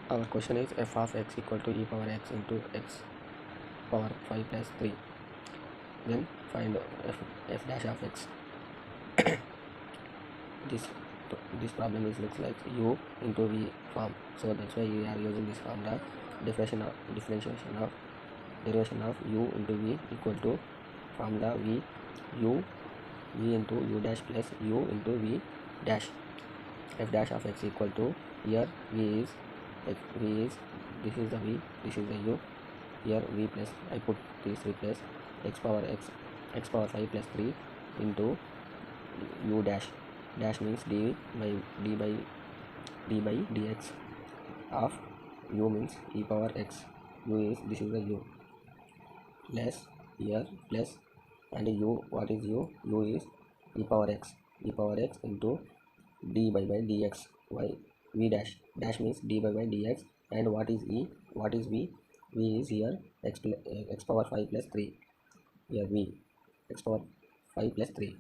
Our question is f of x equal to e power x into x power 5 plus 3. Then find f dash of x. this this problem is looks like u into v form, so that's why we are using this formula. Differentiation of derivation of u into v equal to formula v into u dash plus u into v dash. F dash of x equal to, here v is this is the v, this is the u. Here v plus, I put this replace x power 5 plus 3 into u dash. Dash means d by dx of u means e power x. U is, this is the u, plus here plus, and u, what is u? U is e power x into d by dx. Why v dash? Dash means d by dx. And what is e? What is v? V is here x power 5 plus 3. Here v x power 5 plus 3.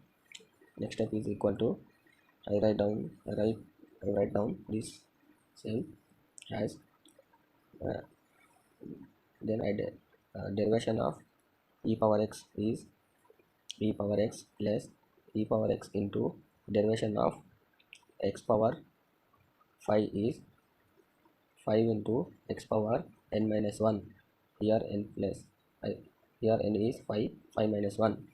Next step is equal to, I write down this same as then derivation of e power x is e power x plus e power x into derivation of x power 5 is 5 into x power n minus 1. Here n plus here n is 5 minus 1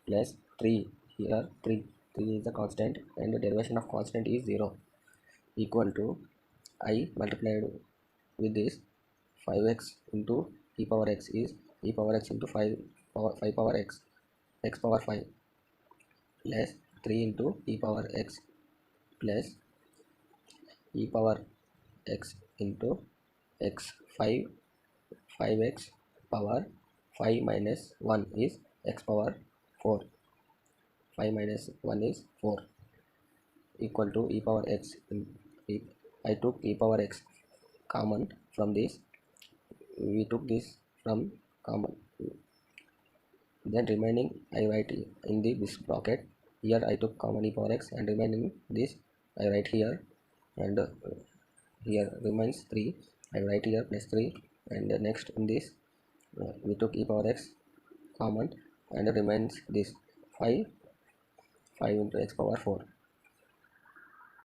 plus 3. Here 3 is the constant, and the derivation of constant is 0, equal to, I multiplied with this 5x into e power x is e power x into 5 power x power 5 plus 3 into e power x plus e power x into x 5x power 5 minus 1 is x power 4. 5 minus 1 is 4, equal to e power x. I took e power x common from this. We took this from common. Then remaining I write in this bracket. Here I took common e power x, and remaining this I write here, and here remains 3. I write here plus 3, and next in this we took e power x common, and remains this 5 into x power 4.